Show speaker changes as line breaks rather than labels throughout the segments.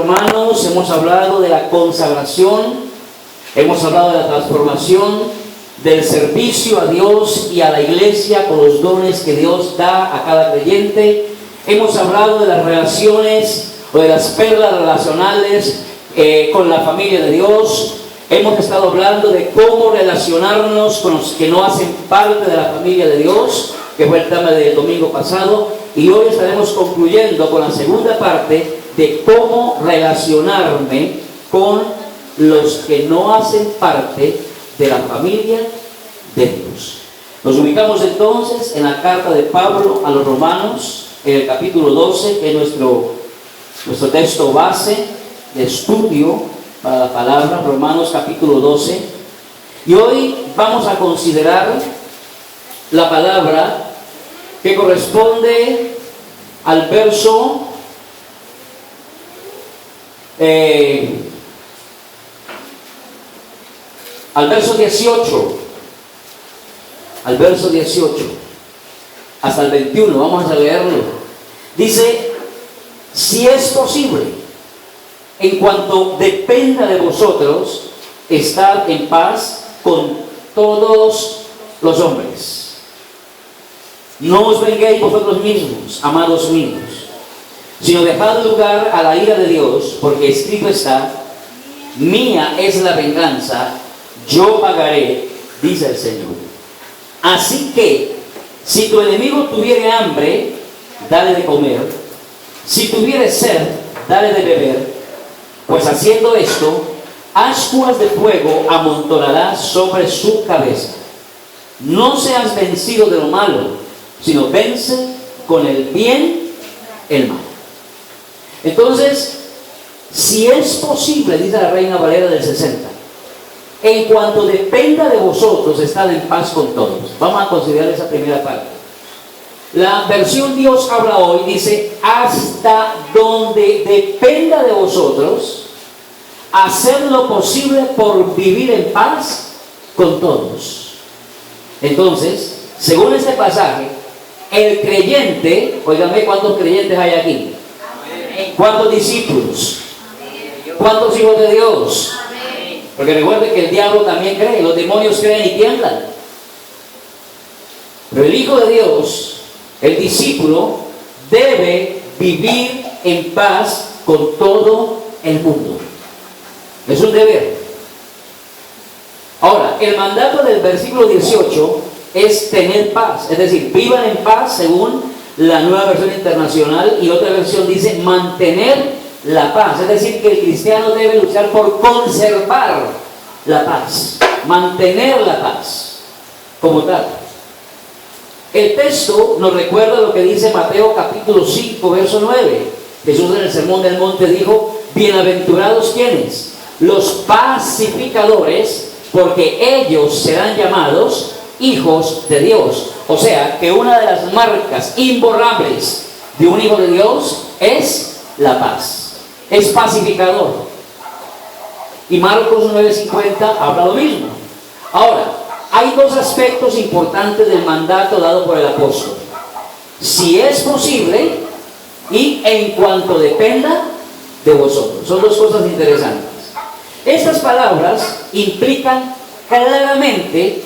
hermanos, hemos hablado de la consagración, hemos hablado de la transformación, del servicio a Dios y a la iglesia con los dones que Dios da a cada creyente. Hemos hablado de las relaciones o de las perlas relacionales con la familia de Dios. Hemos estado hablando de cómo relacionarnos con los que no hacen parte de la familia de Dios, que fue el tema del domingo pasado, y hoy estaremos concluyendo con la segunda parte de cómo relacionarme con los que no hacen parte de la familia de Dios. Nos ubicamos entonces en la carta de Pablo a los Romanos, en el capítulo 12, que es nuestro texto base de estudio para la palabra, Romanos capítulo 12. Y hoy vamos a considerar la palabra que corresponde al verso al verso 18 hasta el 21. Vamos a leerlo. Dice: si es posible, en cuanto dependa de vosotros, estad en paz con todos los hombres. No os venguéis vosotros mismos, amados míos, sino dejad lugar a la ira de Dios, porque escrito está: mía es la venganza, yo pagaré, dice el Señor. Así que, si tu enemigo tuviere hambre, dale de comer; si tuviere sed, dale de beber, pues haciendo esto, ascuas de fuego amontonarás sobre su cabeza. No seas vencido de lo malo, sino vence con el bien el mal. Entonces, si es posible, dice la Reina Valera del 60, en cuanto dependa de vosotros, estad en paz con todos. Vamos a considerar esa primera parte. La versión Dios habla hoy dice: hasta donde dependa de vosotros, hacer lo posible por vivir en paz con todos. Entonces, según este pasaje, el creyente, óigame, ¿cuántos creyentes hay aquí? ¿Cuántos discípulos? ¿Cuántos hijos de Dios? Porque recuerden que el diablo también cree, los demonios creen y tiemblan. Pero el Hijo de Dios, el discípulo, debe vivir en paz con todo el mundo. Es un deber. Ahora, el mandato del versículo 18 es tener paz, es decir, vivan en paz según la Nueva Versión Internacional, y otra versión dice mantener la paz, es decir, que el cristiano debe luchar por conservar la paz, mantener la paz como tal. El texto nos recuerda lo que dice Mateo capítulo 5, verso 9. Jesús en el Sermón del Monte dijo: bienaventurados quienes, los pacificadores, porque ellos serán llamados hijos de Dios. O sea, que una de las marcas imborrables de un hijo de Dios es la paz. Es pacificador. Y Marcos 9:50 habla lo mismo. Ahora, hay dos aspectos importantes del mandato dado por el apóstol: si es posible y en cuanto dependa de vosotros. Son dos cosas interesantes. Estas palabras implican claramente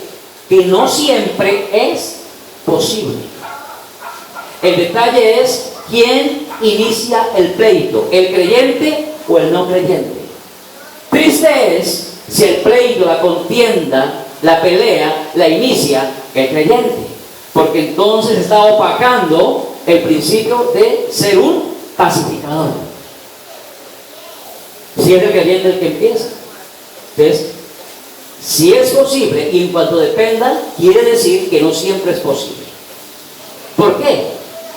que no siempre es posible. El detalle es quién inicia el pleito, el creyente o el no creyente. Triste es si el pleito, la contienda, la pelea, la inicia el creyente, porque entonces está opacando el principio de ser un pacificador. Si es el creyente el que empieza. Entonces, si es posible y en cuanto dependa, quiere decir que no siempre es posible. ¿Por qué?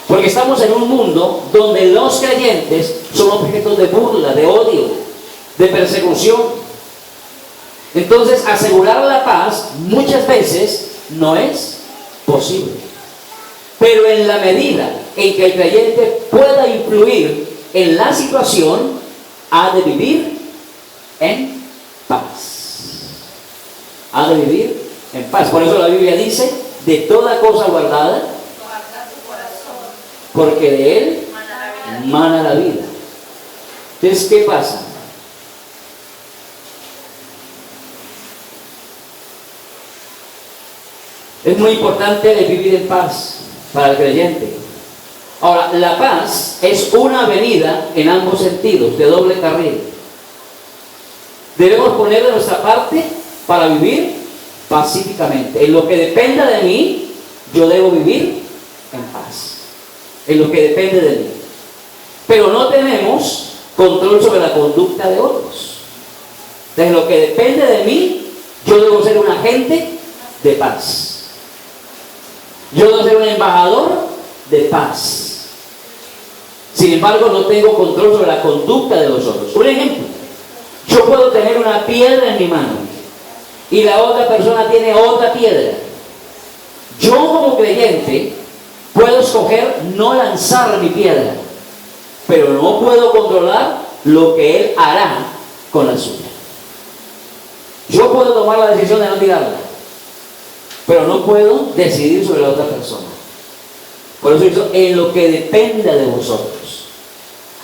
Porque estamos en un mundo donde los creyentes son objetos de burla, de odio, de persecución. Entonces, asegurar la paz muchas veces no es posible. Pero en la medida en que el creyente pueda influir en la situación, ha de vivir en paz. Ha de vivir en paz. Por eso la Biblia dice: de toda cosa guardada, porque de él mana la vida. Entonces, ¿qué pasa? Es muy importante el vivir en paz para el creyente. Ahora, la paz es una avenida en ambos sentidos, de doble carril. Debemos poner de nuestra parte para vivir pacíficamente. En lo que dependa de mí, yo debo vivir en paz. En lo que depende de mí. Pero no tenemos control sobre la conducta de otros. En lo que depende de mí, yo debo ser un agente de paz. Yo debo ser un embajador de paz. Sin embargo, no tengo control sobre la conducta de los otros. Un ejemplo: yo puedo tener una piedra en mi mano y la otra persona tiene otra piedra. Yo, como creyente, puedo escoger no lanzar mi piedra, pero no puedo controlar lo que él hará con la suya. Yo puedo tomar la decisión de no tirarla, pero no puedo decidir sobre la otra persona. Por eso dice, en lo que dependa de vosotros.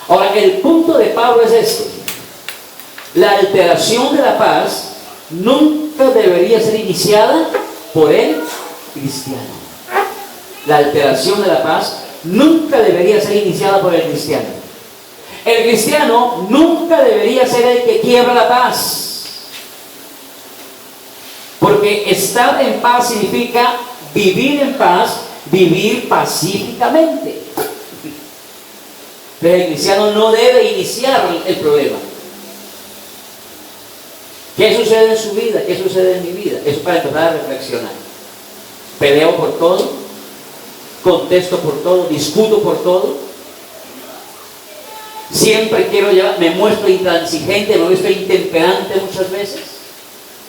Ahora, el punto de Pablo es este: la alteración de la paz nunca debería ser iniciada por el cristiano. La alteración de la paz nunca debería ser iniciada por el cristiano. El cristiano nunca debería ser el que quiebra la paz. Porque estar en paz significa vivir en paz, vivir pacíficamente. Pero el cristiano no debe iniciar el problema. ¿Qué sucede en su vida? ¿Qué sucede en mi vida? Eso para empezar a reflexionar. Peleo por todo, contesto por todo, discuto por todo. Siempre me muestro intransigente, me muestro intemperante muchas veces,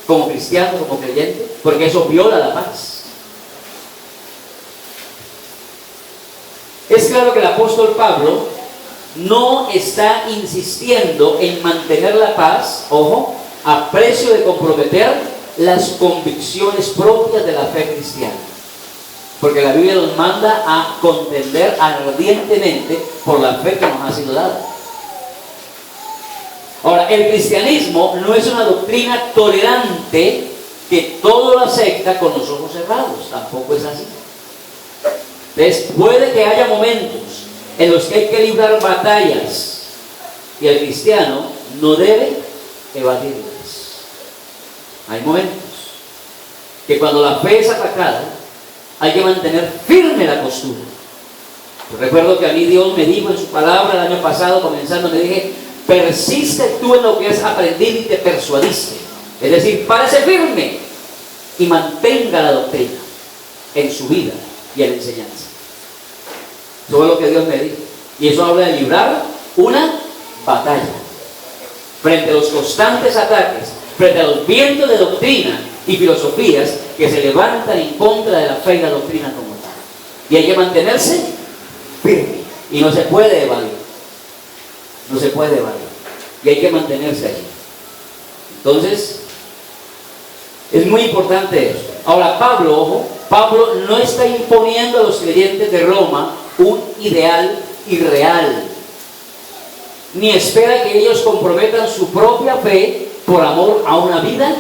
como cristiano, como creyente, porque eso viola la paz. Es claro que el apóstol Pablo no está insistiendo en mantener la paz, ojo, a precio de comprometer las convicciones propias de la fe cristiana. Porque la Biblia nos manda a contender ardientemente por la fe que nos ha sido dada. Ahora, el cristianismo no es una doctrina tolerante que todo lo acepta con los ojos cerrados. Tampoco es así. Entonces, puede que haya momentos en los que hay que librar batallas y el cristiano no debe evadirlas. Hay momentos que cuando la fe es atacada hay que mantener firme la postura. Yo recuerdo que a mí Dios me dijo en su palabra el año pasado, comenzando, me dije: persiste tú en lo que has aprendido y te persuadiste. Es decir, párese firme y mantenga la doctrina en su vida y en la enseñanza. Eso es lo que Dios me dijo. Y eso habla de librar una batalla frente a los constantes ataques, frente a los vientos de doctrina y filosofías que se levantan en contra de la fe y la doctrina como tal. Y hay que mantenerse firme. Y no se puede evadir. No se puede evadir. Y hay que mantenerse allí. Entonces, es muy importante eso. Ahora, Pablo, ojo, Pablo no está imponiendo a los creyentes de Roma un ideal irreal, ni espera que ellos comprometan su propia fe por amor a una vida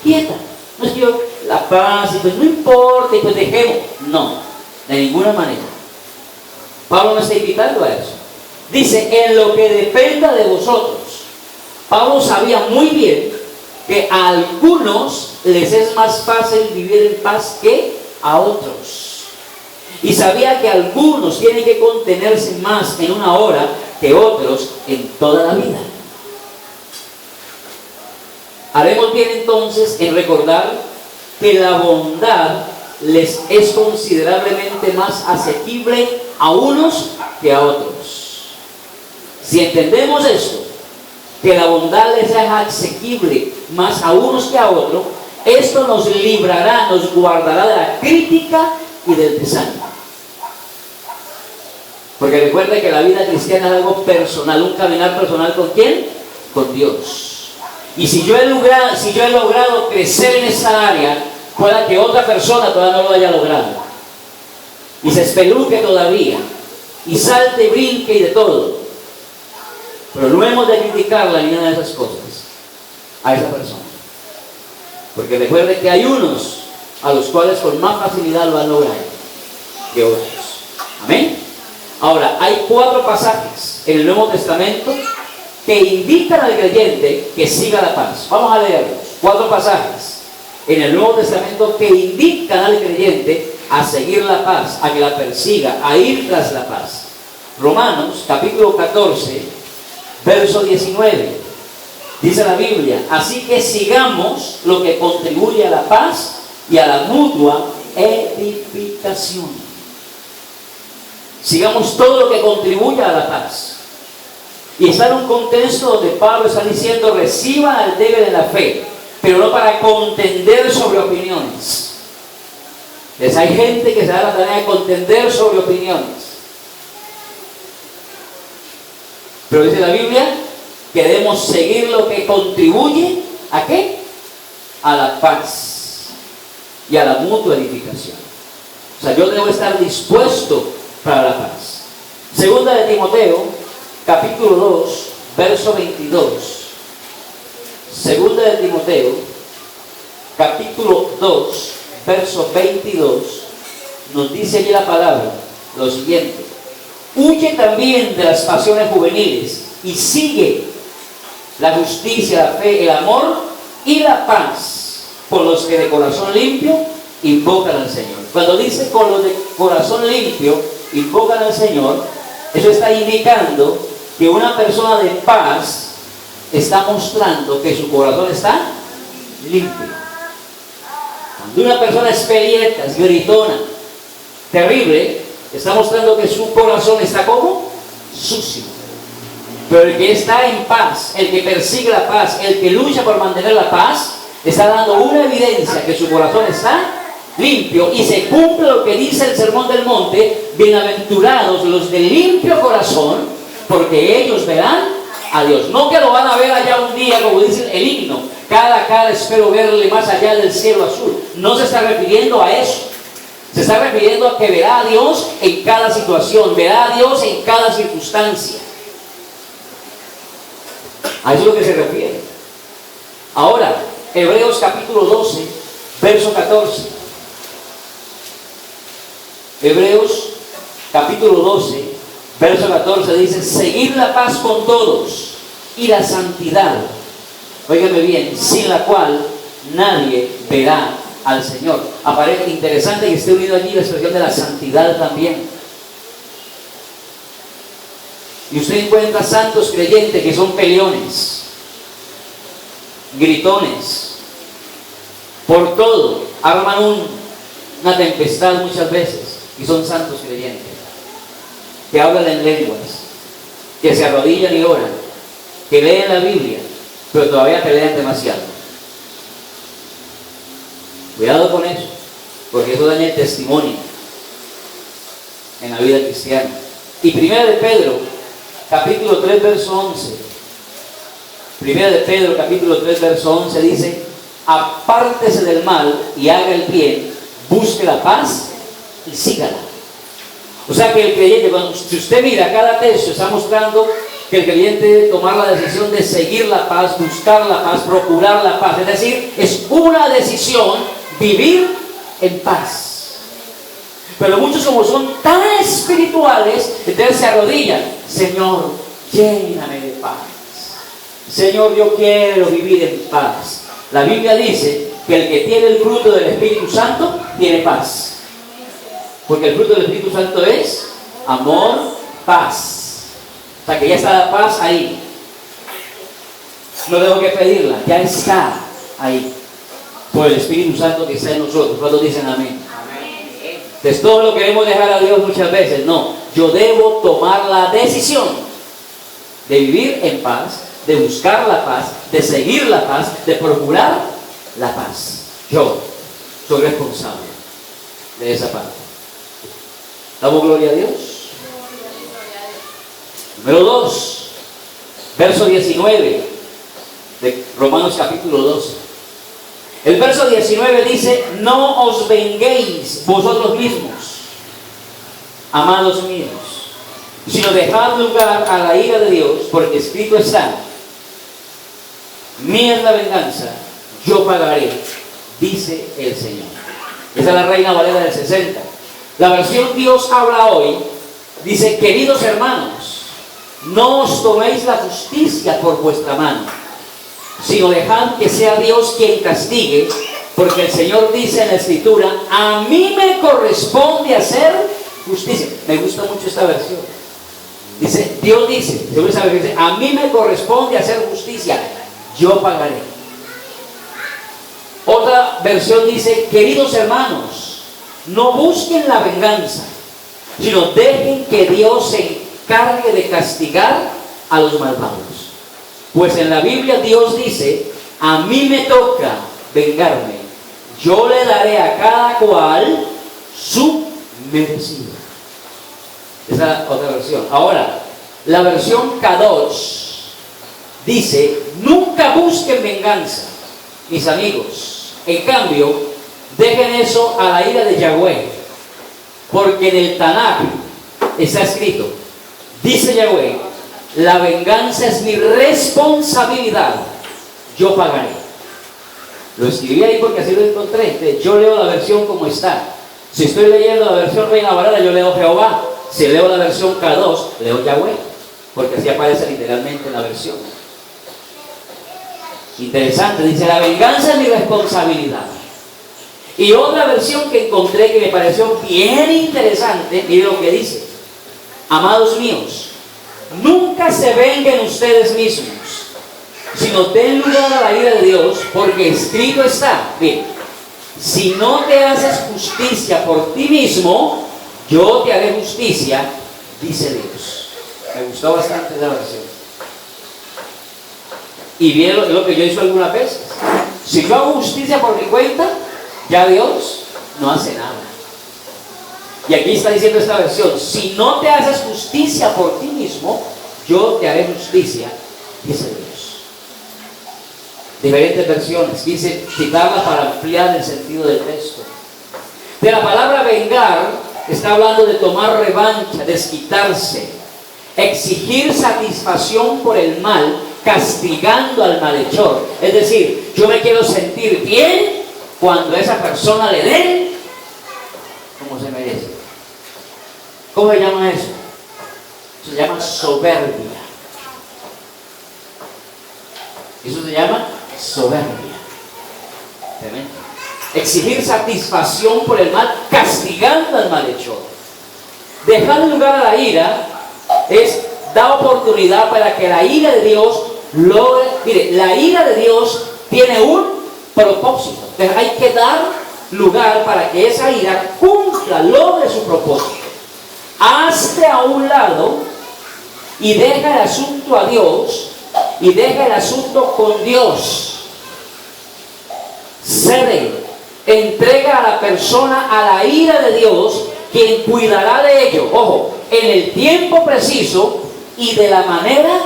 quieta. No es que yo, la paz, y pues no importa, y pues dejemos. No, de ninguna manera. Pablo no está invitando a eso. Dice, en lo que dependa de vosotros. Pablo sabía muy bien que a algunos les es más fácil vivir en paz que a otros. Y sabía que algunos tienen que contenerse más en una hora que otros en toda la vida. Haremos bien entonces en recordar que la bondad les es considerablemente más asequible a unos que a otros. Si entendemos esto, que la bondad les es asequible más a unos que a otros, esto nos librará, nos guardará de la crítica y del desánimo. Porque recuerda que la vida cristiana es algo personal, un caminar personal ¿con quién? Con Dios. Y si yo he logrado crecer en esa área, pueda que otra persona todavía no lo haya logrado. Y se espeluque todavía, y salte y brinque y de todo. Pero no hemos de criticarla ni nada de esas cosas a esa persona. Porque recuerde que hay unos a los cuales con más facilidad lo han logrado que otros. Amén. Ahora, hay 4 pasajes en el Nuevo Testamento que indican al creyente que siga la paz. Vamos a leerlos. 4 pasajes en el Nuevo Testamento que indican al creyente a seguir la paz, a que la persiga, a ir tras la paz. Romanos, capítulo 14, verso 19. Dice la Biblia: así que sigamos lo que contribuye a la paz y a la mutua edificación. Sigamos todo lo que contribuya a la paz. Y está en un contexto donde Pablo está diciendo: reciban al débil de la fe, pero no para contender sobre opiniones. Entonces hay gente que se da la tarea de contender sobre opiniones. Pero dice la Biblia que debemos seguir lo que contribuye ¿a qué? A la paz y a la mutua edificación. O sea, yo debo estar dispuesto para la paz. Segunda de Timoteo, capítulo 2, verso 22. Segunda de Timoteo, capítulo 2, verso 22, nos dice allí la palabra lo siguiente: huye también de las pasiones juveniles y sigue la justicia, la fe, el amor y la paz con los que de corazón limpio invocan al Señor. Cuando dice con los de corazón limpio invocan al Señor, eso está indicando que una persona de paz está mostrando que su corazón está limpio. Cuando una persona es pelieta, es gritona, terrible, está mostrando que su corazón está como sucio. Pero el que está en paz, el que persigue la paz, el que lucha por mantener la paz, está dando una evidencia que su corazón está limpio, y se cumple lo que dice el Sermón del Monte: bienaventurados los de limpio corazón, porque ellos verán a Dios. No que lo van a ver allá un día, como dice el himno, cada cara espero verle más allá del cielo azul. No se está refiriendo a eso. Se está refiriendo a que verá a Dios en cada situación, verá a Dios en cada circunstancia. A eso es lo que se refiere. Ahora, Hebreos capítulo 12, verso 14. Hebreos capítulo 12, verso 14 dice: seguid la paz con todos y la santidad, óigame bien, sin la cual nadie verá al Señor. Aparece interesante que esté unido allí la expresión de la santidad también. Y usted encuentra santos creyentes que son peleones, gritones, por todo, arman una tempestad muchas veces, y son santos creyentes, que hablan en lenguas, que se arrodillan y oran, que leen la Biblia, pero todavía pelean demasiado. Cuidado con eso, porque eso daña el testimonio en la vida cristiana. Y primera de Pedro, capítulo 3, verso 11. Primera de Pedro, capítulo 3, verso 11 dice: apártese del mal y haga el bien, busque la paz y sígala. O sea que el creyente, si usted mira cada texto, está mostrando que el creyente debe tomar la decisión de seguir la paz, buscar la paz, procurar la paz. Es decir, es una decisión vivir en paz. Pero muchos, como son tan espirituales, entonces se arrodillan: Señor, lléname de paz. Señor, yo quiero vivir en paz. La Biblia dice que el que tiene el fruto del Espíritu Santo tiene paz. Porque el fruto del Espíritu Santo es amor, paz. O sea que ya está la paz ahí. No tengo que pedirla, ya está ahí. Por el Espíritu Santo que está en nosotros. ¿Cuántos dicen amén? Entonces todo lo queremos dejar a Dios muchas veces. No, yo debo tomar la decisión de vivir en paz, de buscar la paz, de seguir la paz, de procurar la paz. Yo soy responsable de esa parte. ¿Damos gloria a Dios? Número 2, verso 19 de Romanos capítulo 12. El verso 19 dice: no os venguéis vosotros mismos, amados míos, sino dejad lugar a la ira de Dios, porque escrito está: mía es la venganza, yo pagaré, dice el Señor. Esa es la Reina Valera del 60. La versión Dios habla hoy dice: queridos hermanos, no os toméis la justicia por vuestra mano, sino dejad que sea Dios quien castigue, porque el Señor dice en la Escritura: a mí me corresponde hacer justicia. Me gusta mucho esta versión. Dice, Dios dice, a mí me corresponde hacer justicia, yo pagaré. Otra versión dice: queridos hermanos, no busquen la venganza, sino dejen que Dios se encargue de castigar a los malvados. Pues en la Biblia Dios dice: a mí me toca vengarme, yo le daré a cada cual su merecido. Esa es otra versión. Ahora, la versión Kadosh dice: nunca busquen venganza, mis amigos. En cambio, dejen eso a la ira de Yahweh, porque en el Tanaj está escrito, dice Yahweh: la venganza es mi responsabilidad, yo pagaré. Lo escribí ahí porque así lo encontré. Yo leo la versión como está. Si estoy leyendo la versión Reina Valera, yo leo Jehová. Si leo la versión Kadosh, leo Yahweh, porque así aparece literalmente en la versión. Interesante, dice: la venganza es mi responsabilidad. Y otra versión que encontré que me pareció bien interesante, mire lo que dice: amados míos, nunca se vengan ustedes mismos, sino den lugar a la ira de Dios, porque escrito está, bien, si no te haces justicia por ti mismo, yo te haré justicia, dice Dios. Me gustó bastante la versión. Y bien lo que yo hice algunas veces. Si yo hago justicia por mi cuenta, ya Dios no hace nada. Y aquí está diciendo esta versión: si no te haces justicia por ti mismo, yo te haré justicia, dice Dios. Diferentes versiones, quise citarlas para ampliar el sentido del texto. De la palabra vengar, está hablando de tomar revancha, desquitarse, exigir satisfacción por el mal, castigando al malhechor. Es decir, yo me quiero sentir bien cuando a esa persona le den como se merece. ¿Cómo se llama eso? Se llama soberbia. Eso se llama soberbia. Tremendo. Exigir satisfacción por el mal, castigando al malhechor. Dejar lugar a la ira es dar oportunidad para que la ira de Dios logre. Mire, la ira de Dios tiene un propósito. Entonces hay que dar lugar para que esa ira cumpla, logre su propósito. Hazte a un lado y deja el asunto a Dios y deja el asunto con Dios. Cede. Entrega a la persona a la ira de Dios, quien cuidará de ello, ojo, en el tiempo preciso y de la manera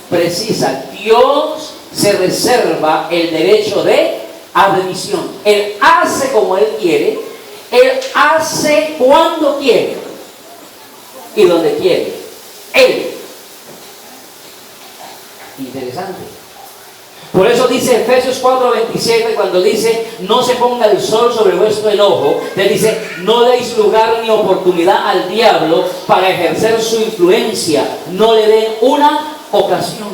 precisa. Dios se reserva el derecho de admisión. Él hace como Él quiere, Él hace cuando quiere y donde quiere. Él. Interesante. Por eso dice Efesios 4:27, cuando dice: no se ponga el sol sobre vuestro enojo, le dice: no deis lugar ni oportunidad al diablo para ejercer su influencia, no le den una ocasión.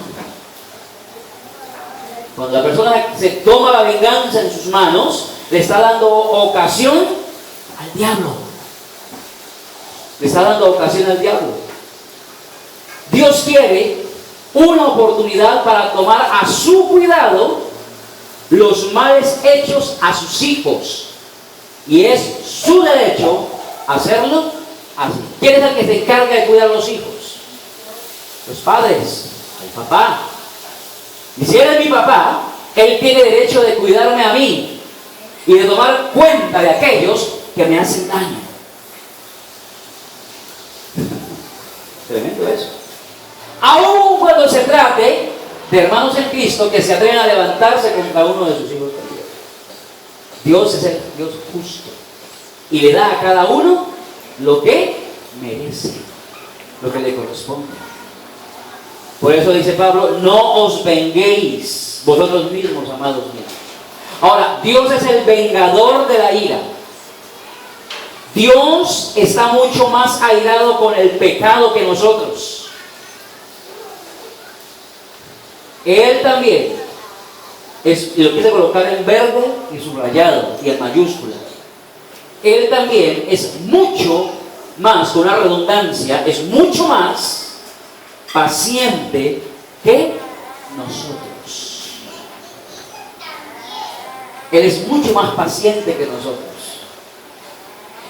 Cuando la persona se toma la venganza en sus manos, le está dando ocasión al diablo. Le está dando ocasión al diablo. Dios quiere una oportunidad para tomar a su cuidado los males hechos a sus hijos, y es su derecho hacerlo así. ¿Quién es el que se encarga de cuidar a los hijos? Los padres, el papá. Y si él es mi papá, él tiene derecho de cuidarme a mí y de tomar cuenta de aquellos que me hacen daño. Tremendo eso. Aún cuando se trate de hermanos en Cristo que se atreven a levantarse contra uno de sus hijos perdidos. Dios es el Dios justo y le da a cada uno lo que merece. lo que le corresponde. Por eso dice Pablo, no os venguéis vosotros mismos, amados míos. Ahora, Dios es el vengador de la ira. Dios está mucho más airado con el pecado que nosotros. Él también, y lo quise colocar en verde y subrayado y en mayúscula. Él también es mucho más, con una redundancia, es mucho más paciente que nosotros. Él es mucho más paciente que nosotros.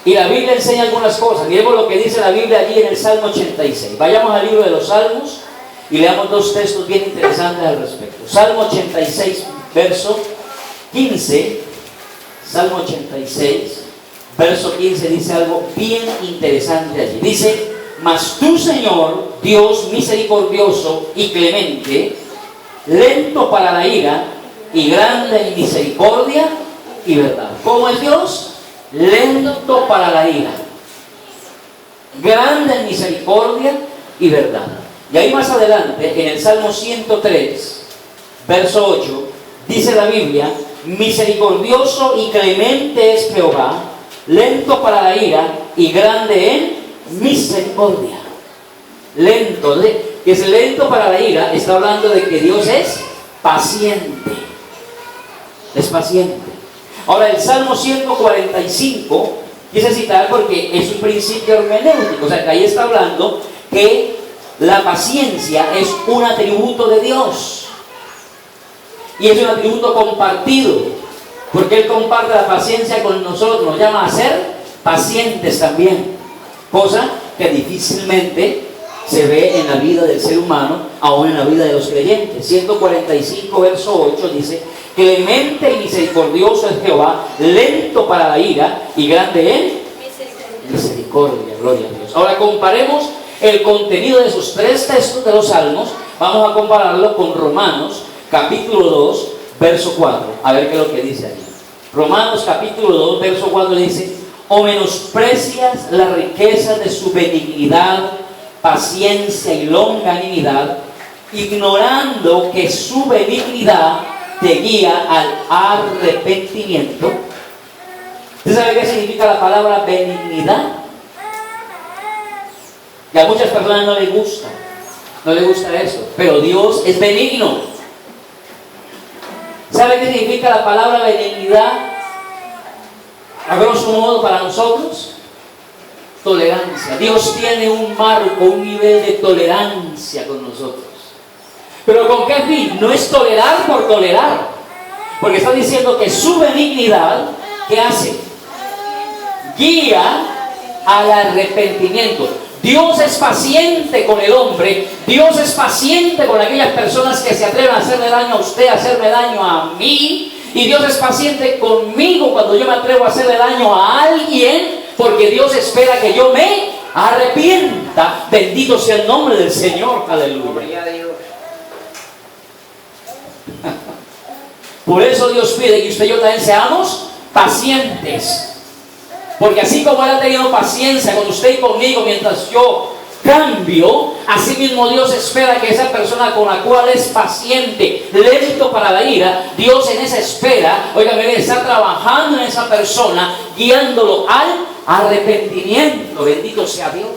Y la Biblia enseña algunas cosas. Miremos lo que dice la Biblia allí en el Salmo 86. Vayamos al libro de los Salmos y leamos dos textos bien interesantes al respecto. Salmo 86, verso 15. Salmo 86, verso 15 dice algo bien interesante allí. Dice, mas tú, Señor, Dios misericordioso y clemente, lento para la ira y grande en misericordia y verdad. ¿Cómo es Dios? Lento para la ira, grande en misericordia y verdad. Y ahí más adelante, en el Salmo 103, verso 8, dice la Biblia, misericordioso y clemente es Jehová, lento para la ira y grande en misericordia. Lento, que es lento para la ira, está hablando de que Dios es paciente. Es paciente. Ahora, el Salmo 145, quise citar porque es un principio hermenéutico, o sea, que ahí está hablando que la paciencia es un atributo de Dios. Y es un atributo compartido, porque Él comparte la paciencia con nosotros, nos llama a ser pacientes también, cosa que difícilmente se ve en la vida del ser humano, aún en la vida de los creyentes. 145, verso 8 dice, clemente y misericordioso es Jehová, lento para la ira y grande en misericordia. Gloria a Dios. Ahora comparemos el contenido de esos tres textos de los Salmos. Vamos a compararlo con Romanos capítulo 2, verso 4. A ver qué es lo que dice allí. Romanos capítulo 2, verso 4 dice, o menosprecias las riquezas de su benignidad, paciencia y longanimidad, ignorando que su benignidad te guía al arrepentimiento. ¿Usted sabe qué significa la palabra benignidad? Que a muchas personas no les gusta eso, pero Dios es benigno. ¿Sabe qué significa la palabra benignidad? A grosso modo para nosotros, tolerancia. Dios tiene un marco, un nivel de tolerancia con nosotros. ¿Pero con qué fin? No es tolerar por tolerar, porque está diciendo que su benignidad, ¿qué hace? Guía al arrepentimiento. Dios es paciente con el hombre, Dios es paciente con aquellas personas que se atreven a hacerle daño a usted, a hacerme daño a mí, y Dios es paciente conmigo cuando yo me atrevo a hacerle daño a alguien, porque Dios espera que yo me arrepienta. Bendito sea el nombre del Señor, aleluya. Por eso Dios pide que usted y yo también seamos pacientes, porque así como Él ha tenido paciencia con usted y conmigo mientras yo cambio, así mismo Dios espera que esa persona con la cual es paciente, lento para la ira, Dios en esa espera, oigan, Él está trabajando en esa persona, guiándolo al arrepentimiento. Bendito sea Dios.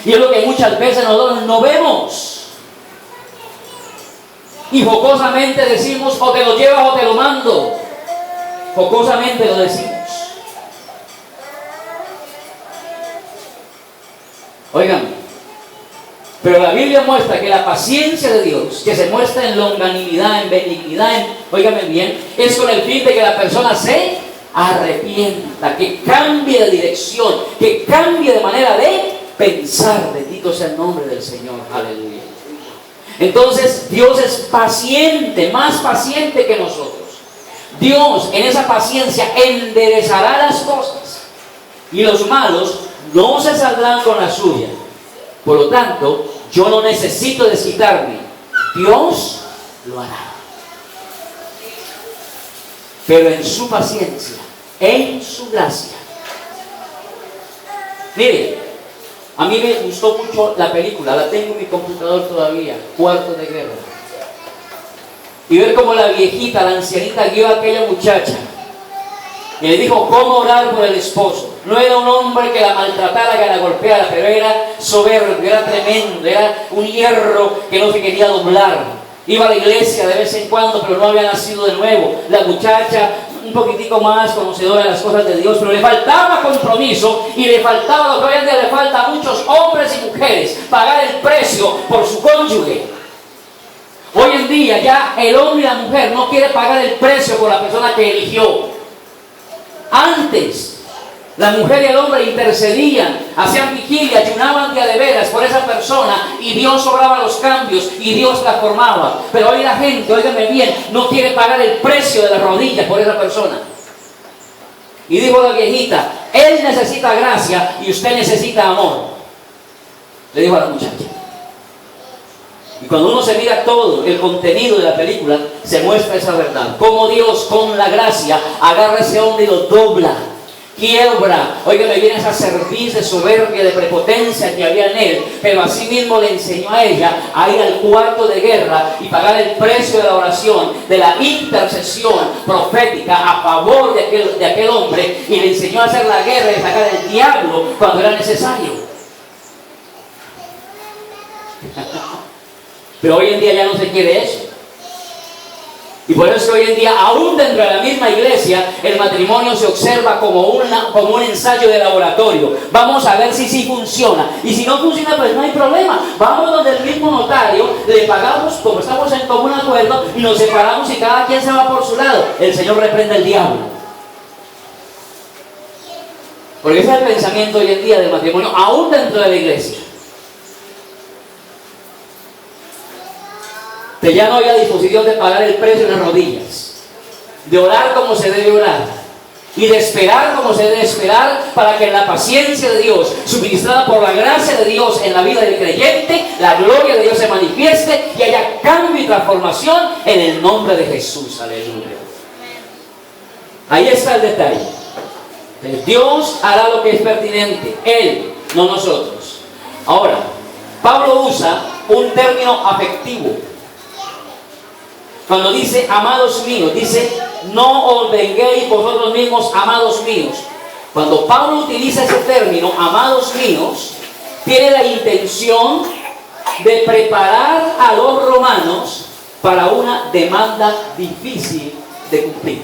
Y es lo que muchas veces nosotros no vemos. Y jocosamente decimos, o te lo llevas o te lo mando. Jocosamente lo decimos. Oigan, pero la Biblia muestra que la paciencia de Dios, que se muestra en longanimidad, en benignidad, óigame bien, es con el fin de que la persona se arrepienta, que cambie de dirección, que cambie de manera de pensar. Bendito sea el nombre del Señor, aleluya. Entonces Dios es paciente, más paciente que nosotros. Dios en esa paciencia enderezará las cosas y los malos no se saldrán con la suya. Por lo tanto, yo no necesito desquitarme, Dios lo hará. Pero en su paciencia, en su gracia. Mire, A mí me gustó mucho la película, la tengo en mi computador todavía, Cuarto de Guerra. Y ver cómo la viejita, la ancianita, guió a aquella muchacha y le dijo cómo orar por el esposo. No era un hombre que la maltratara, que la golpeara, pero era soberbio, era tremendo, era un hierro que no se quería doblar. Iba a la iglesia de vez en cuando, pero no había nacido de nuevo. La muchacha, un poquitico más conocedora de las cosas de Dios, pero le faltaba compromiso y le faltaba lo que hoy en día le falta a muchos hombres y mujeres: pagar el precio por su cónyuge. Hoy en día ya el hombre y la mujer no quiere pagar el precio por la persona que eligió. Antes, la mujer y el hombre intercedían, hacían vigilia, ayunaban día de veras por esa persona y Dios obraba los cambios y Dios la formaba. Pero hoy la gente, óigame bien, no quiere pagar el precio de las rodillas por esa persona. Y dijo la viejita: él necesita gracia y usted necesita amor. Le dijo a la muchacha. Y cuando uno se mira todo el contenido de la película, se muestra esa verdad. Cómo Dios con la gracia agarra a ese hombre y lo dobla, quiebra. Oiga, me viene esa cerviz de soberbia, de prepotencia que había en él, pero así mismo le enseñó a ella a ir al cuarto de guerra y pagar el precio de la oración, de la intercesión profética a favor de aquel hombre, y le enseñó a hacer la guerra y sacar el diablo cuando era necesario. Pero hoy en día ya no se quiere eso. Y por eso hoy en día, aún dentro de la misma iglesia, el matrimonio se observa como un ensayo de laboratorio. Vamos a ver si sí funciona. Y si no funciona, pues no hay problema. Vamos donde el mismo notario, le pagamos como estamos en común acuerdo y nos separamos y cada quien se va por su lado. El Señor reprende al diablo. Porque ese es el pensamiento hoy en día del matrimonio, aún dentro de la iglesia. Que ya no había disposición de pagar el precio en las rodillas, de orar como se debe orar y de esperar como se debe esperar, para que la paciencia de Dios, suministrada por la gracia de Dios en la vida del creyente, la gloria de Dios se manifieste y haya cambio y transformación en el nombre de Jesús. Aleluya. Ahí está el detalle. Dios hará lo que es pertinente, Él, no nosotros. Ahora, Pablo usa un término afectivo. Cuando dice amados míos, dice no os venguéis vosotros mismos, amados míos. Cuando Pablo utiliza ese término, amados míos, tiene la intención de preparar a los romanos para una demanda difícil de cumplir.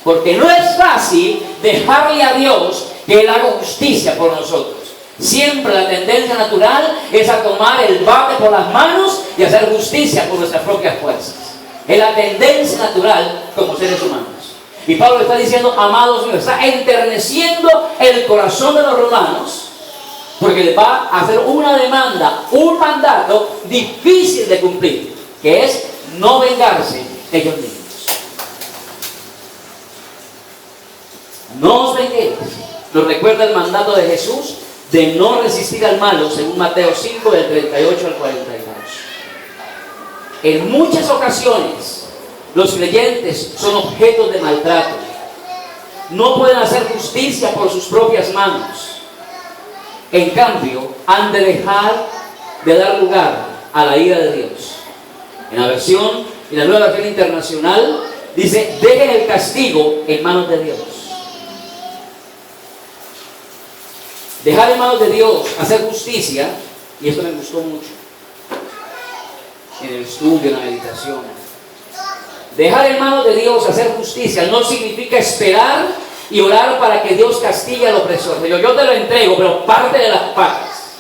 Porque no es fácil dejarle a Dios que Él haga justicia por nosotros. Siempre la tendencia natural es a tomar el bate por las manos y hacer justicia por nuestras propias fuerzas. Es la tendencia natural como seres humanos. Y Pablo está diciendo, amados míos, está enterneciendo el corazón de los romanos, porque les va a hacer una demanda, un mandato difícil de cumplir, que es no vengarse ellos mismos. No os venguéis. Nos recuerda el mandato de Jesús de no resistir al malo, según Mateo 5, del 38 al 42. En muchas ocasiones, los creyentes son objetos de maltrato. No pueden hacer justicia por sus propias manos. En cambio, han de dejar de dar lugar a la ira de Dios. En la nueva versión internacional, dice, dejen el castigo en manos de Dios. Dejar en manos de Dios, hacer justicia, y esto me gustó mucho en el estudio, en la meditación. Dejar en manos de Dios, hacer justicia, no significa esperar y orar para que Dios castigue al opresor. Yo te lo entrego, pero parte de las patas.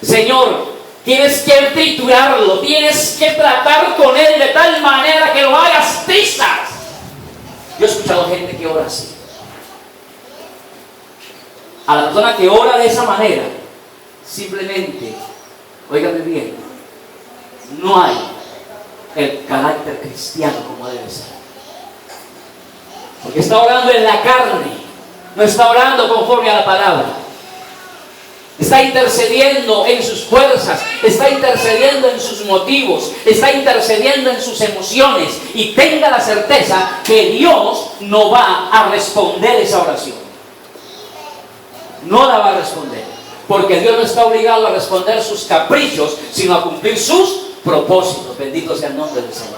Señor, tienes que triturarlo, tienes que tratar con él de tal manera que lo hagas trizas. Yo he escuchado gente que ora así. A la persona que ora de esa manera, simplemente, óigame bien, no hay el carácter cristiano como debe ser. Porque está orando en la carne, no está orando conforme a la palabra. Está intercediendo en sus fuerzas, está intercediendo en sus motivos, está intercediendo en sus emociones. Y tenga la certeza que Dios no va a responder esa oración. No la va a responder. Porque Dios no está obligado a responder sus caprichos, sino a cumplir sus propósitos. Bendito sea el nombre del Señor.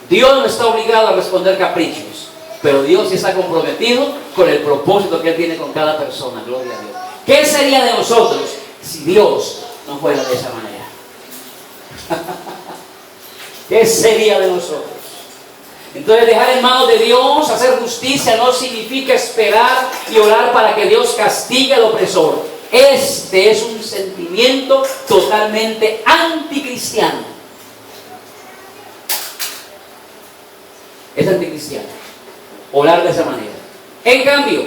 Dios no está obligado a responder caprichos, pero Dios sí está comprometido con el propósito que Él tiene con cada persona. Gloria a Dios. ¿Qué sería de nosotros si Dios no fuera de esa manera? ¿Qué sería de nosotros? Entonces, dejar en manos de Dios, hacer justicia, no significa esperar y orar para que Dios castigue al opresor. Este es un sentimiento totalmente anticristiano. Es anticristiano orar de esa manera. En cambio,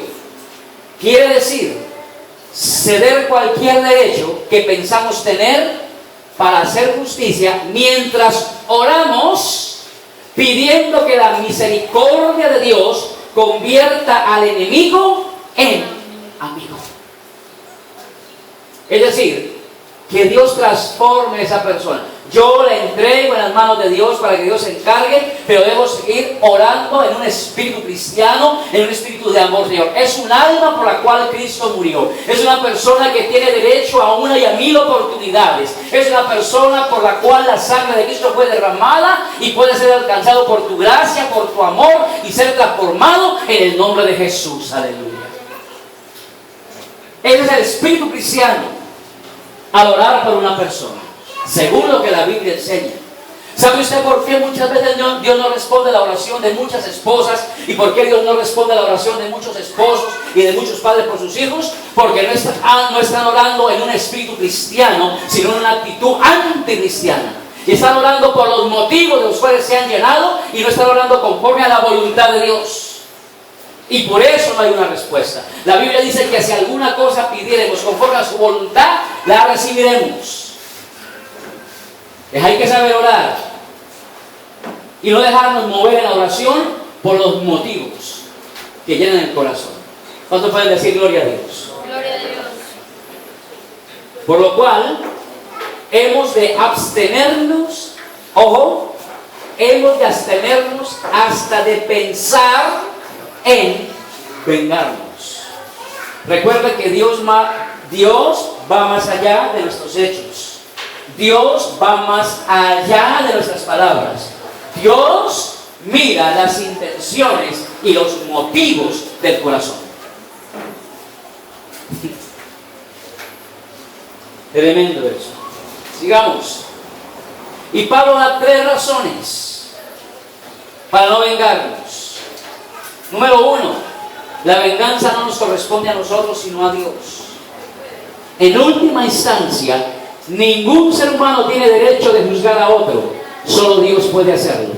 quiere decir ceder cualquier derecho que pensamos tener para hacer justicia mientras oramos, pidiendo que la misericordia de Dios convierta al enemigo en amigo. Es decir, que Dios transforme a esa persona. Yo la entrego en las manos de Dios para que Dios se encargue, pero debo seguir orando en un espíritu cristiano, en un espíritu de amor, Señor. Es un alma por la cual Cristo murió. Es una persona que tiene derecho a una y a 1000 oportunidades. Es una persona por la cual la sangre de Cristo fue derramada y puede ser alcanzado por tu gracia, por tu amor y ser transformado en el nombre de Jesús. Aleluya. Ese es el espíritu cristiano al orar por una persona, según lo que la Biblia enseña. ¿Sabe usted por qué muchas veces Dios no responde a la oración de muchas esposas? ¿Y por qué Dios no responde a la oración de muchos esposos y de muchos padres por sus hijos? Porque no están orando en un espíritu cristiano, sino en una actitud anticristiana. Y están orando por los motivos de los cuales se han llenado y no están orando conforme a la voluntad de Dios. Y por eso no hay una respuesta. La Biblia dice que si alguna cosa pidiéramos conforme a su voluntad, la recibiremos. Hay que saber orar y no dejarnos mover en la oración por los motivos que llenan el corazón. ¿Cuántos pueden decir gloria a Dios?
Gloria a Dios.
Por lo cual, hemos de abstenernos, ojo, hemos de abstenernos hasta de pensar en vengarnos. Recuerda que Dios va más allá de nuestros hechos. Dios va más allá de nuestras palabras. Dios mira las intenciones y los motivos del corazón. Tremendo eso. Sigamos. Y Pablo da 3 razones para no vengarnos. Número 1, la venganza no nos corresponde a nosotros, sino a Dios. En última instancia, ningún ser humano tiene derecho de juzgar a otro, solo Dios puede hacerlo.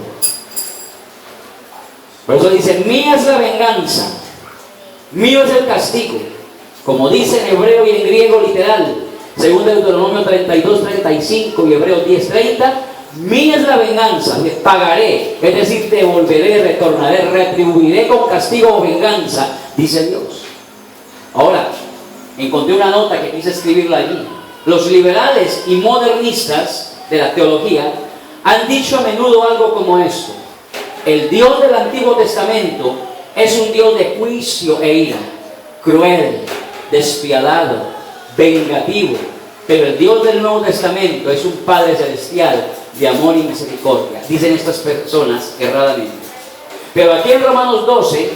Por eso dice, mía es la venganza, mío es el castigo, como dice en hebreo y en griego literal, según Deuteronomio 32:35 y Hebreos 10:30, mía es la venganza, te pagaré, es decir, te devolveré, retornaré, retribuiré con castigo o venganza, dice Dios. Ahora, encontré una nota que quise escribirla allí. Los liberales y modernistas de la teología han dicho a menudo algo como esto: el Dios del Antiguo Testamento es un Dios de juicio e ira, cruel, despiadado, vengativo, pero el Dios del Nuevo Testamento es un Padre celestial de amor y misericordia, dicen estas personas erradamente. Pero aquí en Romanos 12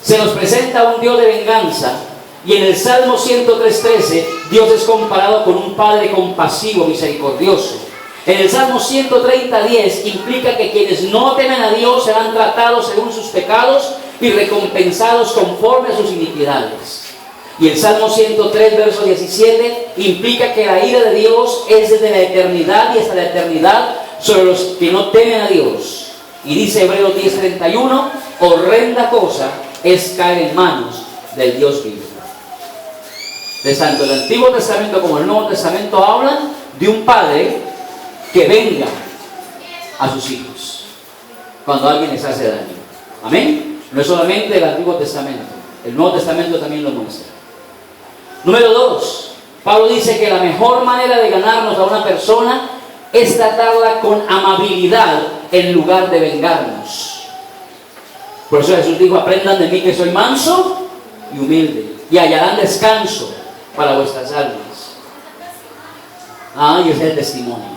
se nos presenta un Dios de venganza, y en el Salmo 103:13 Dios es comparado con un Padre compasivo, misericordioso. En el Salmo 130:10 implica que quienes no temen a Dios serán tratados según sus pecados y recompensados conforme a sus iniquidades. Y el Salmo 103:17 implica que la ira de Dios es desde la eternidad y hasta la eternidad sobre los que no temen a Dios. Y dice Hebreos 10:31, horrenda cosa es caer en manos del Dios vivo. De tanto el Antiguo Testamento como el Nuevo Testamento hablan de un padre que venga a sus hijos cuando alguien les hace daño. Amén. No es solamente el Antiguo Testamento, el Nuevo Testamento también lo muestra. Número 2, Pablo dice que la mejor manera de ganarnos a una persona es tratarla con amabilidad en lugar de vengarnos. Por eso Jesús dijo: aprendan de mí que soy manso y humilde, y hallarán descanso para vuestras almas. Y ese es el testimonio.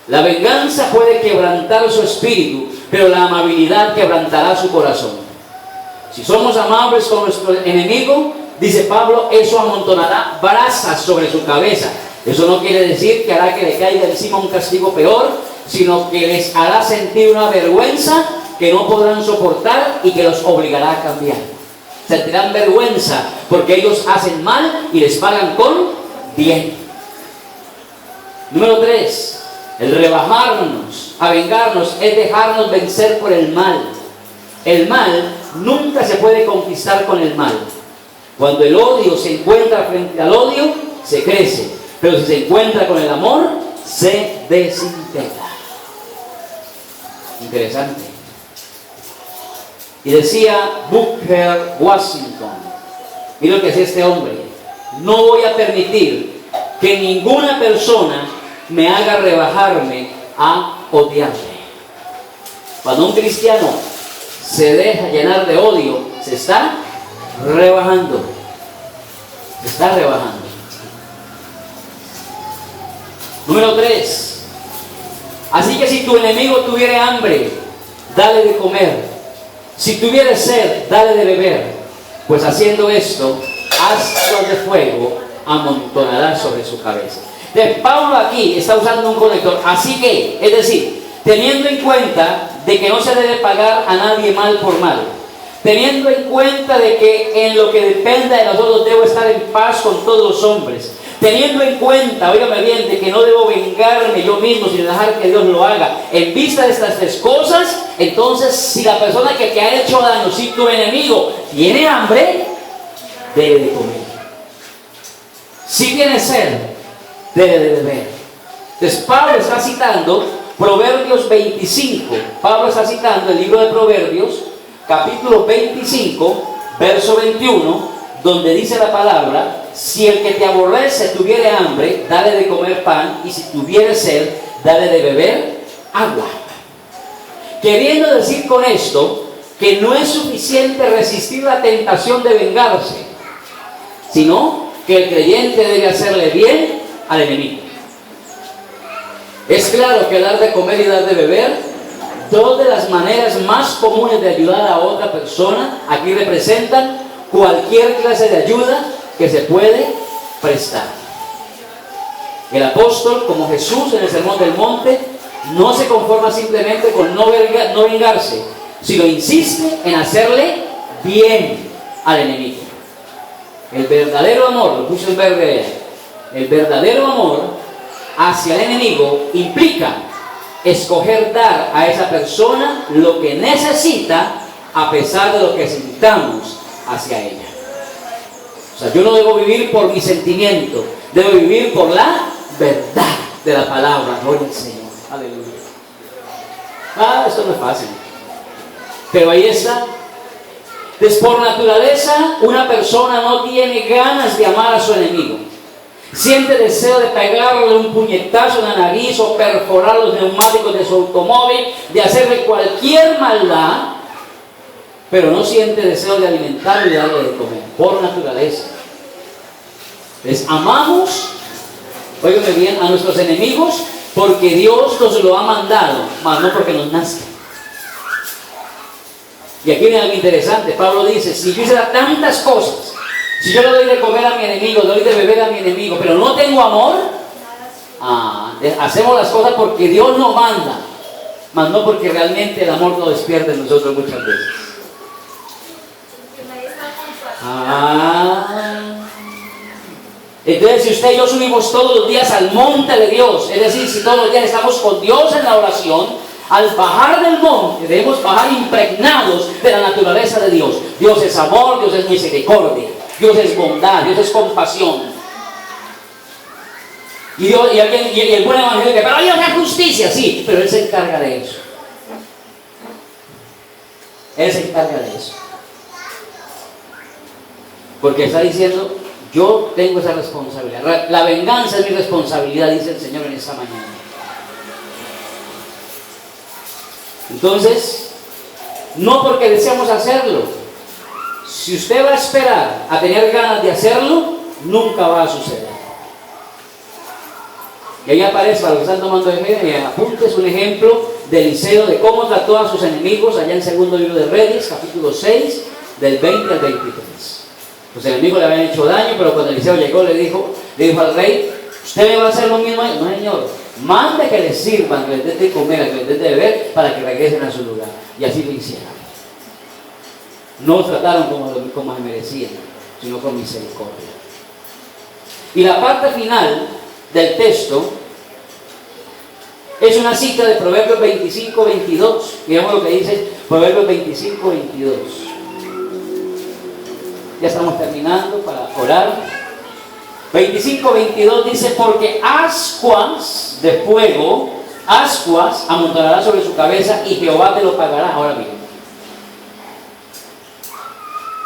La venganza puede quebrantar su espíritu, pero la amabilidad quebrantará su corazón. Si somos amables con nuestro enemigo, dice Pablo, eso amontonará brasas sobre su cabeza. Eso no quiere decir que hará que le caiga encima un castigo peor, sino que les hará sentir una vergüenza que no podrán soportar y que los obligará a cambiar. Sentirán vergüenza porque ellos hacen mal y les pagan con bien. Número 3, el rebajarnos, a vengarnos, es dejarnos vencer por el mal. El mal nunca se puede conquistar con el mal. Cuando el odio se encuentra frente al odio, se crece. Pero si se encuentra con el amor, se desintegra. Interesante. Y decía Booker Washington, mira lo que decía este hombre: no voy a permitir que ninguna persona me haga rebajarme a odiarme. Cuando un cristiano se deja llenar de odio, se está rebajando. Se está rebajando. Número 3. Así que si tu enemigo tuviere hambre, dale de comer. Si tuviere sed, dale de beber. Pues haciendo esto, ascuas de fuego amontonará sobre su cabeza. De Pablo aquí está usando un conector. Así que, es decir, teniendo en cuenta de que no se debe pagar a nadie mal por mal, teniendo en cuenta de que en lo que dependa de nosotros debo estar en paz con todos los hombres, teniendo en cuenta, óigame bien, de que no debo vengarme yo mismo sino dejar que Dios lo haga. En vista de estas 3 cosas, entonces si la persona que te ha hecho daño, si tu enemigo tiene hambre, debe de comer. Si tiene sed, debe de beber. Entonces Pablo está citando Proverbios 25. Pablo está citando el libro de Proverbios, capítulo 25, verso 21, donde dice la palabra: si el que te aborrece tuviere hambre, dale de comer pan, y si tuviere sed, dale de beber agua. Queriendo decir con esto que no es suficiente resistir la tentación de vengarse, sino que el creyente debe hacerle bien al enemigo. Es claro que dar de comer y dar de beber, 2 de las maneras más comunes de ayudar a otra persona, aquí representan cualquier clase de ayuda que se puede prestar. El apóstol, como Jesús en el Sermón del Monte, no se conforma simplemente con no vengarse, sino insiste en hacerle bien al enemigo. El verdadero amor, lo puse en verde, el verdadero amor hacia el enemigo implica escoger dar a esa persona lo que necesita a pesar de lo que sintamos hacia ella. O sea, yo no debo vivir por mi sentimiento, debo vivir por la verdad de la palabra. Gloria al Señor. Aleluya. Esto no es fácil, pero ahí está. Entonces, por naturaleza, una persona no tiene ganas de amar a su enemigo. Siente deseo de pegarle un puñetazo en la nariz o perforar los neumáticos de su automóvil, de hacerle cualquier maldad, pero no siente deseo de alimentarlo y de darle de comer, por naturaleza. Les amamos, óigame bien, a nuestros enemigos porque Dios nos lo ha mandado, mas no porque nos nazca. Y aquí viene algo interesante. Pablo dice: si yo hiciera tantas cosas, si yo le doy de comer a mi enemigo, le doy de beber a mi enemigo, pero no tengo amor, hacemos las cosas porque Dios nos manda, mas no porque realmente el amor lo despierta en nosotros muchas veces. Entonces, si usted y yo subimos todos los días al monte de Dios, es decir, si todos los días estamos con Dios en la oración, al bajar del monte debemos bajar impregnados de la naturaleza de Dios. Dios es amor, Dios es misericordia, Dios es bondad, Dios es compasión. Y el buen evangelio que, pero Dios es justicia, sí, pero Él se encarga de eso. Él se encarga de eso. Porque está diciendo: yo tengo esa responsabilidad. La venganza es mi responsabilidad, dice el Señor en esta mañana. Entonces, no porque deseamos hacerlo. Si usted va a esperar a tener ganas de hacerlo, nunca va a suceder. Y ahí aparece, para los que están tomando apuntes, un ejemplo de Eliseo de cómo trató a sus enemigos allá en el segundo libro de Reyes, capítulo 6, del 20 al 23. Los enemigos le habían hecho daño, pero cuando Eliseo llegó le dijo al rey: ¿usted me va a hacer lo mismo? No, señor, mande que les sirvan, que les den de comer, que les den de beber, para que regresen a su lugar. Y así lo hicieron. No trataron como se merecían, sino con misericordia. Y la parte final del texto es una cita de Proverbios 25-22. Miramos lo que dice Proverbios 25-22. Ya estamos terminando para orar. 25-22 dice: porque ascuas de fuego, ascuas amontonará sobre su cabeza y Jehová te lo pagará. Ahora bien,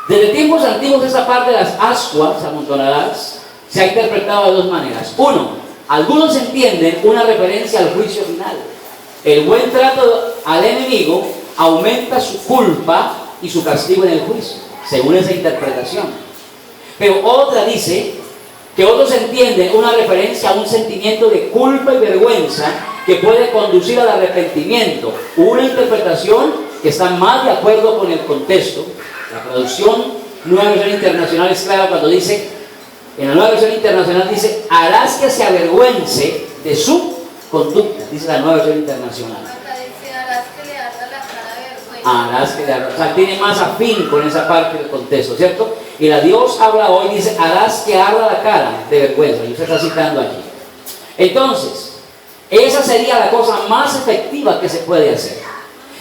desde tiempos antiguos esta parte de las ascuas amontonarás se ha interpretado de dos maneras. Uno, algunos entienden una referencia al juicio final. El buen trato al enemigo aumenta su culpa y su castigo en el juicio, según esa interpretación. Pero otra dice que otros entienden una referencia a un sentimiento de culpa y vergüenza que puede conducir al arrepentimiento. Una interpretación que está más de acuerdo con el contexto. La traducción Nueva Versión Internacional es clara cuando dice, en la Nueva Versión Internacional dice: harás que se avergüence de su conducta, dice la Nueva Versión Internacional.
Harás que le arda la cara de vergüenza.
Harás que le arda, o sea, tiene más afín con esa parte del contexto, ¿cierto? Y la Dios habla hoy, dice: harás que arda la cara de vergüenza. Y usted está citando aquí. Entonces, esa sería la cosa más efectiva que se puede hacer.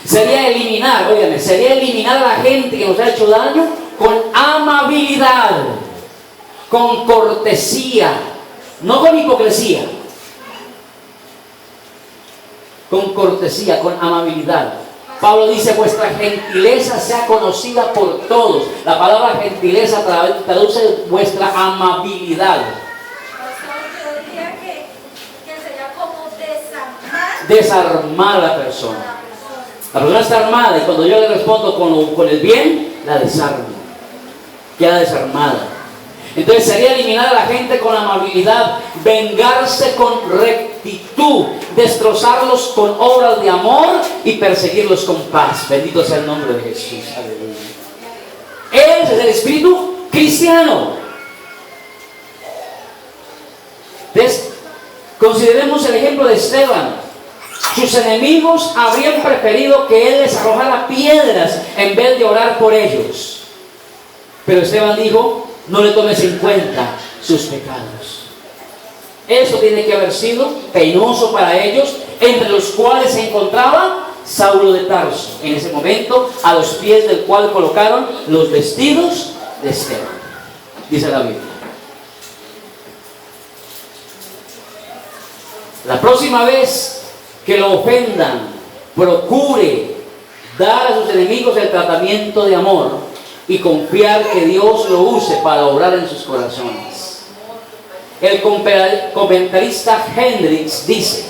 Sería eliminar, óigame, sería eliminar a la gente que nos ha hecho daño con amabilidad, con cortesía, no con hipocresía, con cortesía, con amabilidad. Pablo dice: vuestra gentileza sea conocida por todos. La palabra gentileza traduce vuestra amabilidad.
Yo diría que sería como desarmar.
Desarmar a la persona. La persona está armada y cuando yo le respondo con el bien, la desarmo. Queda desarmada. Entonces sería eliminar a la gente con amabilidad, vengarse con rectitud, destrozarlos con obras de amor y perseguirlos con paz. Bendito sea el nombre de Jesús. Aleluya. Ese es el espíritu cristiano. Entonces, consideremos el ejemplo de Esteban. Sus enemigos habrían preferido que él les arrojara piedras en vez de orar por ellos. Pero Esteban dijo: no le tomes en cuenta sus pecados. Eso tiene que haber sido penoso para ellos, entre los cuales se encontraba Saulo de Tarso, en ese momento, a los pies del cual colocaron los vestidos de Esteban. Dice la Biblia. La próxima vez que lo ofendan, procure dar a sus enemigos el tratamiento de amor y confiar que Dios lo use para obrar en sus corazones. El comentarista Hendricks dice: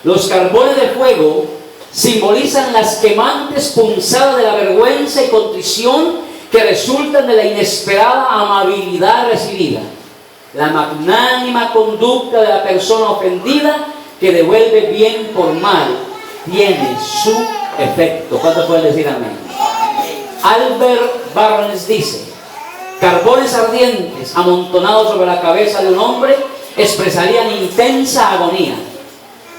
los carbones de fuego simbolizan las quemantes punzadas de la vergüenza y contrición que resultan de la inesperada amabilidad recibida. La magnánima conducta de la persona ofendida, que devuelve bien por mal, tiene su efecto. ¿Cuántos pueden decir amén? Albert Barnes dice: carbones ardientes amontonados sobre la cabeza de un hombre expresarían intensa agonía.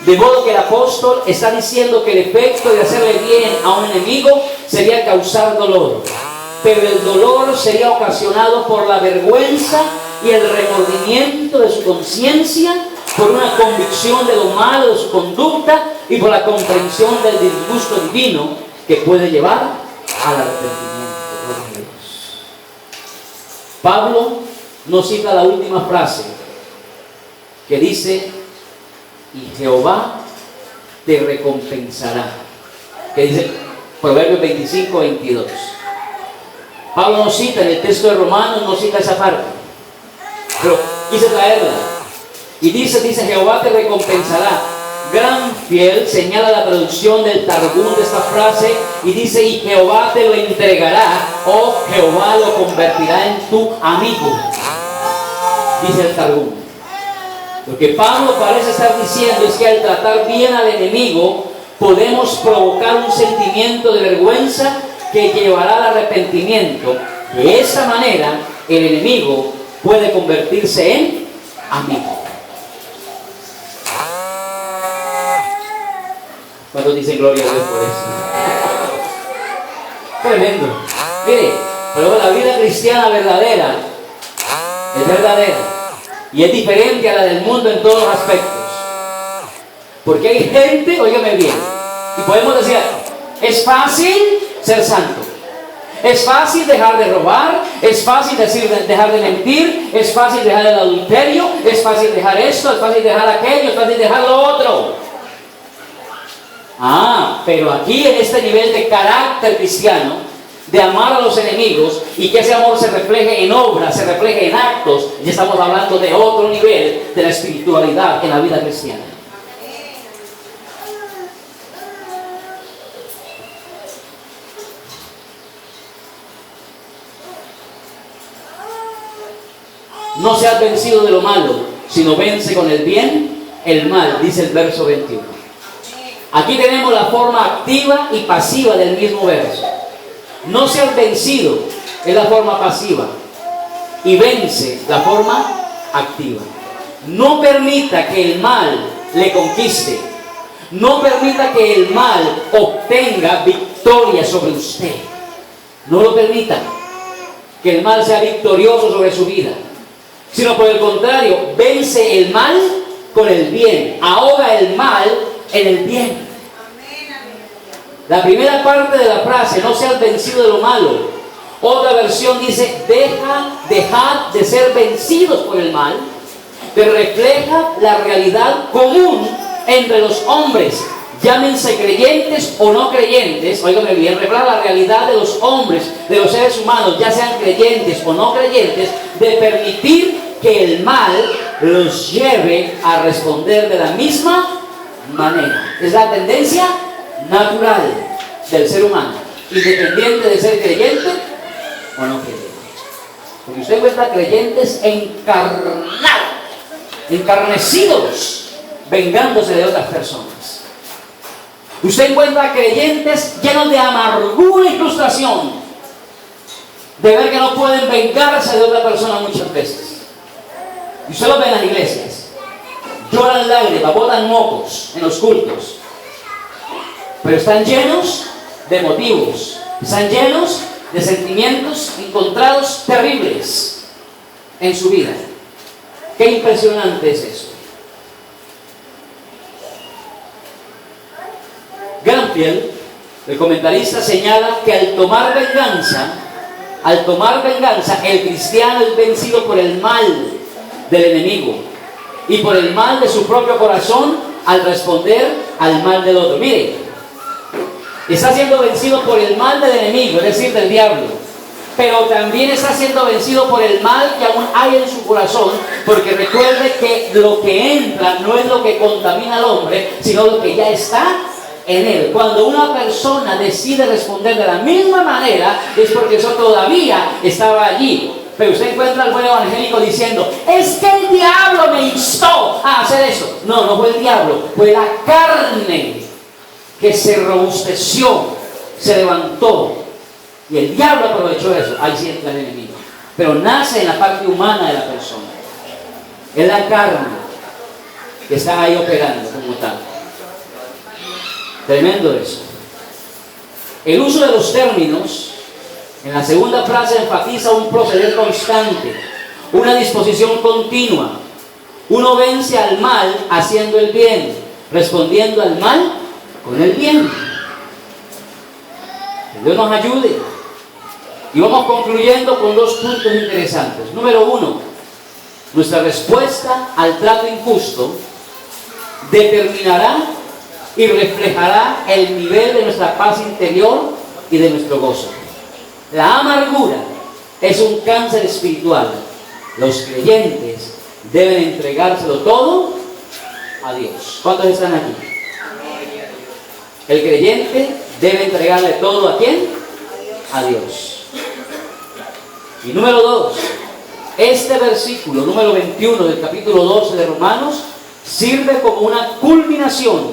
De modo que el apóstol está diciendo que el efecto de hacerle bien a un enemigo sería causar dolor, pero el dolor sería ocasionado por la vergüenza y el remordimiento de su conciencia, por una convicción de lo malo de su conducta y por la comprensión del disgusto divino que puede llevar al arrepentimiento. Gloria a Dios. Pablo nos cita la última frase que dice: y Jehová te recompensará, que dice Proverbios 25-22. Pablo nos cita en el texto de Romanos, nos cita esa parte, pero quise traerla. Y dice Jehová te recompensará. Gran fiel señala la traducción del Targum de esta frase y dice: y Jehová te lo entregará, o Jehová lo convertirá en tu amigo. dice el Targum. Lo que Pablo parece estar diciendo es que al tratar bien al enemigo, podemos provocar un sentimiento de vergüenza que llevará al arrepentimiento. De esa manera, el enemigo puede convertirse en amigo. ¿Cuántos dicen gloria a Dios por eso? Tremendo. Mire, pero la vida cristiana verdadera es verdadera y es diferente a la del mundo en todos los aspectos. Porque hay gente, óigame bien, y podemos decir, es fácil ser santo. Es fácil dejar de robar, es fácil dejar de mentir, es fácil dejar el adulterio, es fácil dejar esto, es fácil dejar aquello, es fácil dejar lo otro. Pero aquí en este nivel de carácter cristiano, de amar a los enemigos y que ese amor se refleje en obras, se refleje en actos, ya estamos hablando de otro nivel de la espiritualidad en la vida cristiana. No seas vencido de lo malo, sino vence con el bien el mal, dice el verso 21. Aquí tenemos la forma activa y pasiva del mismo verso. No seas vencido es la forma pasiva y vence la forma activa. No permita que el mal le conquiste. No permita que el mal obtenga victoria sobre usted. No lo permita que el mal sea victorioso sobre su vida, sino por el contrario, vence el mal con el bien. Ahoga el mal en el bien. La primera parte de la frase, no seas vencido de lo malo. Otra versión dice, dejad de ser vencidos por el mal, que refleja la realidad común entre los hombres, llámense creyentes o no creyentes. Óigame bien, refleja la realidad de los hombres, de los seres humanos, ya sean creyentes o no creyentes, de permitir que el mal los lleve a responder de la misma manera. Es la tendencia natural del ser humano, independiente de ser creyente o no creyente. Porque usted encuentra creyentes encarnecidos, vengándose de otras personas. Usted encuentra creyentes llenos de amargura y frustración, de ver que no pueden vengarse de otra persona muchas veces. Y usted lo ve en las iglesias, lloran lágrimas, botan mocos en los cultos, pero están llenos de motivos, están llenos de sentimientos encontrados terribles en su vida. Qué impresionante es eso. Grampiel, el comentarista, señala que al tomar venganza, el cristiano es vencido por el mal del enemigo y por el mal de su propio corazón al responder al mal del otro. Mire, está siendo vencido por el mal del enemigo, es decir, del diablo, pero también está siendo vencido por el mal que aún hay en su corazón, porque recuerde que lo que entra no es lo que contamina al hombre, sino lo que ya está en él. Cuando una persona decide responder de la misma manera, es porque eso todavía estaba allí. Pero usted encuentra al buen evangélico diciendo, es que el diablo me instó a hacer eso. No, no fue el diablo, fue la carne que se robusteció, se levantó, y el diablo aprovechó eso. Ahí sí entra el enemigo, pero nace en la parte humana de la persona. Es la carne que está ahí operando como tal. Tremendo eso. El uso de los términos en la segunda frase enfatiza un proceder constante, una disposición continua. Uno vence al mal haciendo el bien, respondiendo al mal con el bien. Que Dios nos ayude. Y vamos concluyendo con dos puntos interesantes. Número uno, nuestra respuesta al trato injusto determinará y reflejará el nivel de nuestra paz interior y de nuestro gozo. La amargura es un cáncer espiritual. Los creyentes deben entregárselo todo a Dios. ¿Cuántos están aquí? El creyente debe entregarle todo ¿a quién? A Dios. Y número dos, Este versículo número 21 del capítulo 12 de Romanos sirve como una culminación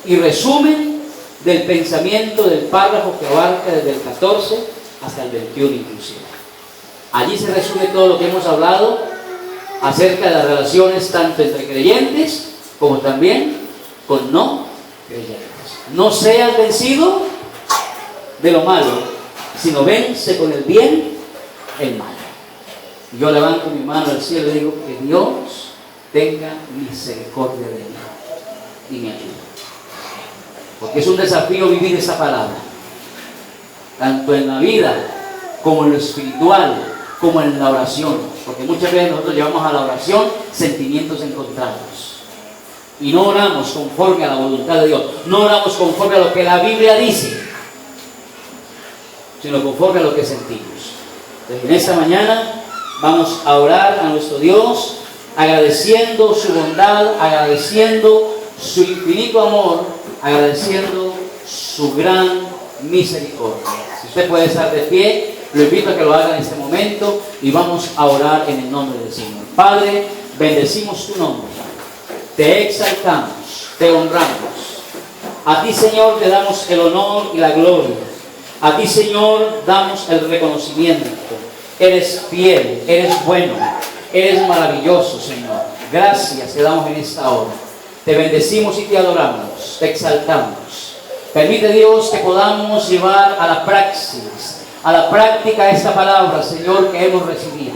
y resumen del pensamiento del párrafo que abarca desde el 14 hasta el 21 inclusive. Allí se resume todo lo que hemos hablado acerca de las relaciones tanto entre creyentes como también con no creyentes. No seas vencido de lo malo, sino vence con el bien el mal. Yo levanto mi mano al cielo y digo que Dios tenga misericordia de mí y me ayude. Porque es un desafío vivir esta palabra, tanto en la vida como en lo espiritual, como en la oración. Porque muchas veces nosotros llevamos a la oración sentimientos encontrados. Y no oramos conforme a la voluntad de Dios, no oramos conforme a lo que la Biblia dice, sino conforme a lo que sentimos. Entonces, en esta mañana vamos a orar a nuestro Dios, agradeciendo su bondad, agradeciendo su infinito amor, agradeciendo su gran misericordia. Si usted puede estar de pie, lo invito a que lo haga en este momento y vamos a orar en el nombre del Señor. Padre, bendecimos tu nombre, te exaltamos, te honramos. A ti, Señor, te damos el honor y la gloria. A ti, Señor, damos el reconocimiento. Eres fiel, eres bueno, eres maravilloso, Señor. Gracias te damos en esta hora. Te bendecimos y te adoramos, te exaltamos. Permite, Dios, que podamos llevar a la praxis, a la práctica esta palabra, Señor, que hemos recibido.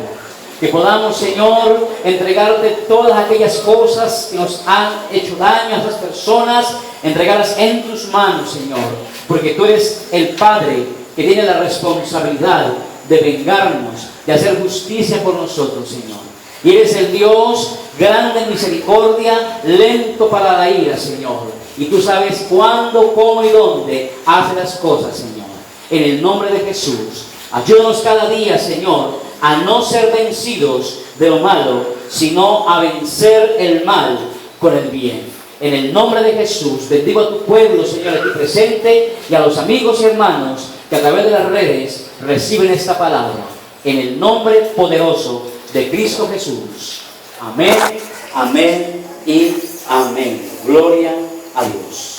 Que podamos, Señor, entregarte todas aquellas cosas que nos han hecho daño a esas personas, entregarlas en tus manos, Señor. Porque tú eres el Padre que tiene la responsabilidad de vengarnos, de hacer justicia por nosotros, Señor. Y eres el Dios grande en misericordia, lento para la ira, Señor. Y tú sabes cuándo, cómo y dónde hace las cosas, Señor. En el nombre de Jesús, ayúdanos cada día, Señor, a no ser vencidos de lo malo, sino a vencer el mal con el bien. En el nombre de Jesús, bendigo a tu pueblo, Señor, aquí presente, y a los amigos y hermanos que a través de las redes reciben esta palabra. En el nombre poderoso de Cristo Jesús. Amén, amén y amén. Gloria a Dios.